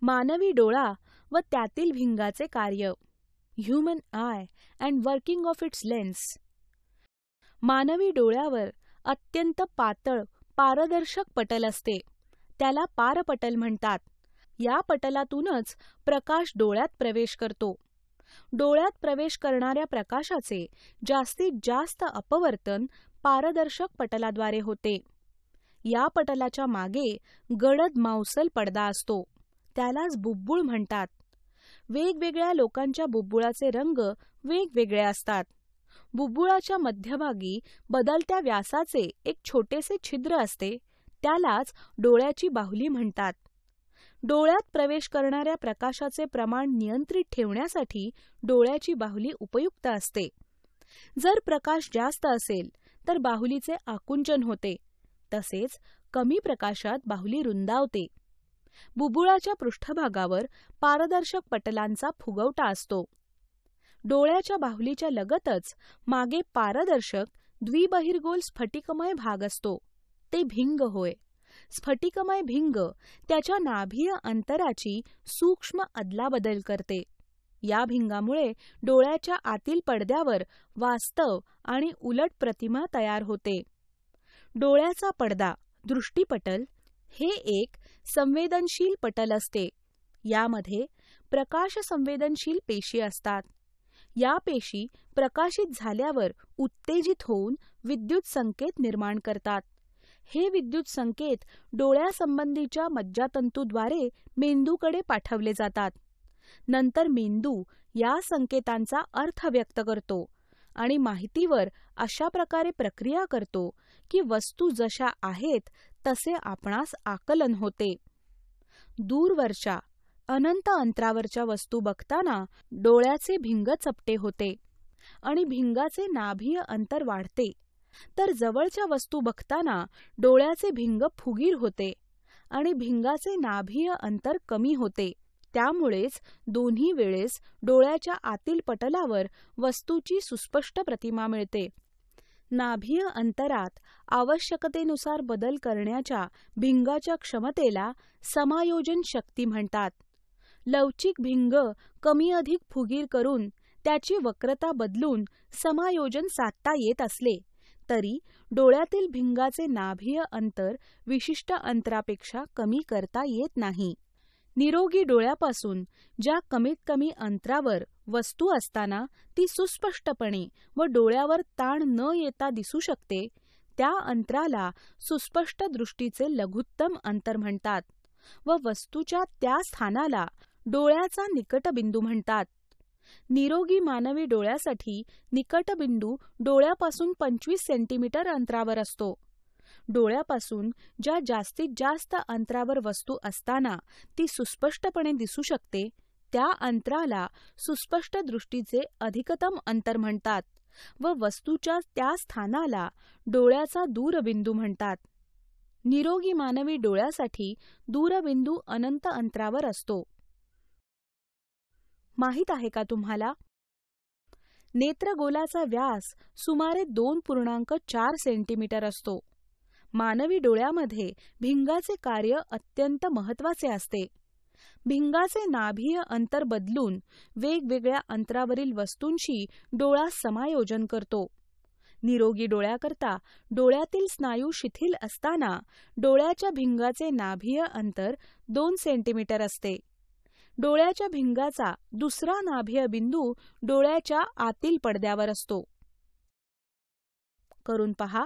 मानवी डोळा व त्यातील भिंगाचे कार्य. Human I and working of its lens. मानवी डोळ्यावर अत्यंत पातळ पारदर्शक पटल असते. त्याला पारपटल म्हणतात. या पटलातूनच प्रकाश डोळ्यात प्रवेश करतो. डोळ्यात प्रवेश करणाऱ्या प्रकाशाचे जास्तीत जास्त अपवर्तन पारदर्शक पटलाद्वारे होते. या पटलाच्या मागे गडद मांसल पडदा असतो. त्यालाच बुब्बुळ म्हणतात. वेगवेगळ्या लोकांच्या बुब्बुळाचे रंग वेगवेगळे असतात. बुब्बुळाच्या मध्यभागी बदलत्या व्यासाचे एक छोटेसे छिद्र असते. त्यालाच डोळ्याची बाहुली म्हणतात. डोळ्यात प्रवेश करणाऱ्या प्रकाशाचे प्रमाण नियंत्रित ठेवण्यासाठी डोळ्याची बाहुली उपयुक्त असते. जर प्रकाश जास्त असेल तर बाहुलीचे आकुंचन होते. तसेच कमी प्रकाशात बाहुली रुंदावते. बुब्बुळाच्या पृष्ठभागावर पारदर्शक पटलांचा फुगवटा असतो. डोळ्याच्या बाहुलीच्या लगतच मागे पारदर्शक द्विबहिर्गोल स्फटिकमय भाग असतो. ते भिंग होय. स्फटिकमय भिंग त्याच्या नाभीय अंतराची सूक्ष्म अदलाबदल करते. या भिंगामुळे डोळ्याच्या आतील पडद्यावर वास्तव आणि उलट प्रतिमा तयार होते. डोळ्याचा पडदा दृष्टिपटल हे एक संवेदनशील पटल असते. यामध्ये प्रकाश संवेदनशील पेशी असतात. या पेशी प्रकाशित झाल्यावर उत्तेजित होऊन विद्युत संकेत निर्माण करतात. हे विद्युत संकेत डोळ्यासंबंधीच्या मज्जातंतूद्वारे मेंदूकडे पाठवले जातात. नंतर मेंदू या संकेतांचा अर्थ व्यक्त करतो आणि माहितीवर अशा प्रकारे प्रक्रिया करतो की वस्तू जशा आहेत तसे आपणास आकलन होते. दूरवरच्या अनंत अंतरावरच्या वस्तू बघताना डोळ्याचे भिंग चपटे होते आणि भिंगाचे नाभीय अंतर वाढते. तर जवळच्या वस्तू बघताना डोळ्याचे भिंग फुगीर होते आणि भिंगाचे नाभीय अंतर कमी होते. त्यामुळेच दोन्ही वेळेस डोळ्याच्या आतील पटलावर वस्तूची सुस्पष्ट प्रतिमा मिळते. नाभीय अंतरात आवश्यकतेनुसार बदल करण्याच्या भिंगाच्या क्षमतेला समायोजन शक्ती म्हणतात. लवचिक भिंग कमी अधिक फुगीर करून त्याची वक्रता बदलून समायोजन साधता येत असले तरी डोळ्यातील भिंगाचे नाभीय अंतर विशिष्ट अंतरापेक्षा कमी करता येत नाही. निरोगी डोळ्यापासून ज्या कमीत कमी अंतरावर वस्तू असताना ती सुस्पष्टपणे व डोळ्यावर ताण न येता दिसू शकते त्या अंतराला सुस्पष्ट दृष्टीचे लघुत्तम अंतर म्हणतात व वस्तूच्या त्या स्थानाला डोळ्याचा निकटबिंदू म्हणतात. निरोगी मानवी डोळ्यासाठी निकटबिंदू डोळ्यापासून 25 सेंटीमीटर अंतरावर असतो. डोळ्यापासून ज्या जास्तीत जास्त अंतरावर वस्तू असताना ती सुस्पष्टपणे दिसू शकते त्या अंतराला सुस्पष्ट दृष्टीचे अधिकतम अंतर म्हणतात व वस्तूच्या त्या स्थानाला डोळ्याचा दूरबिंदू म्हणतात. निरोगी मानवी डोळ्यासाठी दूरबिंदू अनंत अंतरावर असतो. माहित आहे का तुम्हाला? नेत्रगोलाचा व्यास सुमारे 2.4 सेंटीमीटर असतो. मानवी डोळ्यामध्ये भिंगाचे कार्य अत्यंत महत्त्वाचे असते. भिंगाचे नाभीय अंतर बदलून वेगवेगळ्या अंतरावरील वस्तूंशी डोळा समायोजन करतो. निरोगी डोळ्याकरता डोळ्यातील स्नायू शिथिल असताना डोळ्याच्या भिंगाचे नाभीय अंतर 2 सेंटीमीटर असते. डोळ्याच्या भिंगाचा दुसरा नाभीय बिंदू डोळ्याच्या आतील पडद्यावर असतो. करून पहा.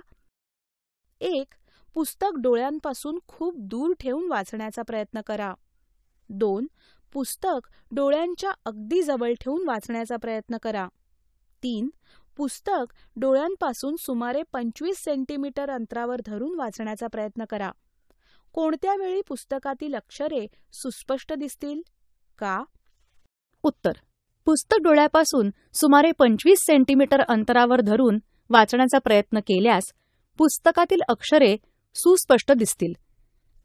1. पुस्तक डोळ्यांपासून खूप दूर ठेवून वाचण्याचा प्रयत्न करा. 2. पुस्तक डोळ्यांच्या अगदी जवळ ठेवून वाचण्याचा प्रयत्न करा. 3. पुस्तक डोळ्यांपासून सुमारे 25 सेंटीमीटर अंतरावर धरून वाचण्याचा प्रयत्न करा. कोणत्या वेळी पुस्तकातील अक्षरे सुस्पष्ट दिसतील? का? उत्तर: पुस्तक डोळ्यापासून सुमारे 25 सेंटीमीटर अंतरावर धरून वाचण्याचा प्रयत्न केल्यास पुस्तकातील अक्षरे सुस्पष्ट दिसतील.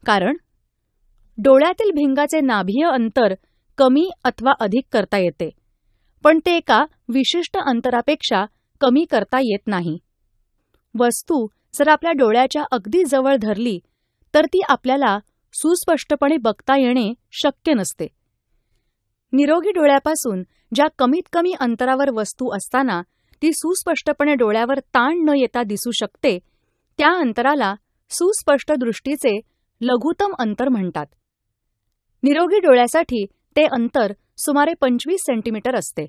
कारण डोळ्यातील भिंगाचे नाभीय अंतर कमी अथवा अधिक करता येते, पण ते एका विशिष्ट अंतरापेक्षा कमी करता येत नाही. वस्तू जर आपल्या डोळ्याच्या अगदी जवळ धरली तर ती आपल्याला सुस्पष्टपणे बघता येणे शक्य नसते. निरोगी डोळ्यापासून ज्या कमीत कमी अंतरावर वस्तू असताना ती सुस्पष्टपणे डोळ्यावर ताण न येता दिसू शकते, त्या अंतराला सुस्पष्ट दृष्टीचे लघुतम अंतर म्हणतात. निरोगी डोळ्यासाठी ते अंतर सुमारे 25 सेंटीमीटर असते.